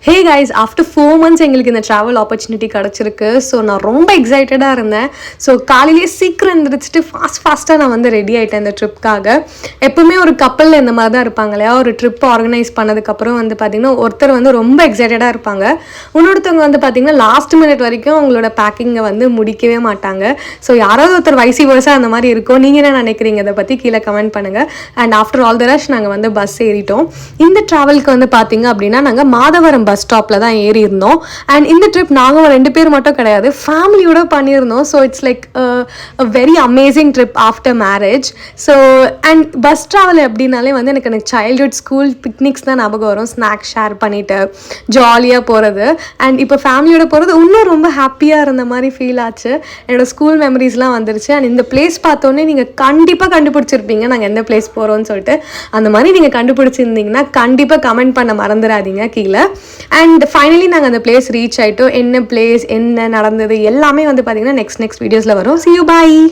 Hey guys, after 4 months எங்களுக்கு இந்த travel opportunity கிடச்சிருக்கு. ஸோ நான் ரொம்ப எக்ஸைட்டடாக இருந்தேன். ஸோ காலையிலேயே சீக்கிரம் எழுந்திரிச்சிட்டு ஃபாஸ்ட்டாக நான் வந்து ரெடி ஆகிட்டேன் இந்த ட்ரிப்காக. எப்பவுமே ஒரு கப்பலில் இந்த மாதிரி தான் இருப்பாங்க இல்லையா? ஒரு ட்ரிப் ஆர்கனைஸ் பண்ணதுக்கப்புறம் வந்து பார்த்திங்கன்னா ஒருத்தர் வந்து ரொம்ப எக்ஸைட்டடாக இருப்பாங்க, இன்னொருத்தவங்க வந்து பார்த்திங்கன்னா லாஸ்ட் மினிட் வரைக்கும் அவங்களோட பேக்கிங்கை வந்து முடிக்கவே மாட்டாங்க. ஸோ யாராவது ஒருத்தர் வைசி வர்ஸா அந்த மாதிரி இருக்கும். நீங்கள் என்ன நினைக்கிறீங்க இதை பற்றி கீழே கமெண்ட் பண்ணுங்கள். And after all the rush நாங்கள் வந்து பஸ் ஏறிட்டோம். இந்த ட்ராவலுக்கு வந்து பார்த்திங்க அப்படின்னா நாங்கள் மாதவரம் பஸ் ஸ்டாப்பில் தான் ஏறி இருந்தோம். அண்ட் இந்த ட்ரிப் நாங்கள் 2 பேர் மட்டும் கிடையாது, ஃபேமிலியோட பண்ணியிருந்தோம். So it's like very amazing trip after marriage. So and bus travel எப்படின்னாலே வந்து எனக்கு சைல்ட்ஹுட் ஸ்கூல் பிக்னிக்ஸ் தான் ஞாபகம் வரும். ஸ்நாக்ஸ் ஷேர் பண்ணிவிட்டு ஜாலியாக போகிறது. அண்ட் இப்போ ஃபேமிலியோட போகிறது இன்னும் ரொம்ப ஹாப்பியாக இருந்த மாதிரி ஃபீல் ஆச்சு. என்னோடய ஸ்கூல் மெமரிஸ்லாம் வந்துருச்சு. அண்ட் இந்த பிளேஸ் பார்த்தோன்னே நீங்கள் கண்டிப்பாக கண்டுபிடிச்சிருப்பீங்க நாங்கள் எந்த பிளேஸ் போகிறோன்னு சொல்லிட்டு. அந்த மாதிரி நீங்கள் கண்டுபிடிச்சிருந்தீங்கன்னா கண்டிப்பாக கமெண்ட் பண்ண மறந்துடாதீங்க கீழே. அண்ட் ஃபைனலி நாங்கள் அந்த பிளேஸ் ரீச் ஆகிட்டோம். என்ன பிளேஸ், என்ன நடந்தது எல்லாமே வந்து பார்த்திங்கன்னா நெக்ஸ்ட் வீடியோஸில் வரும். See you, bye.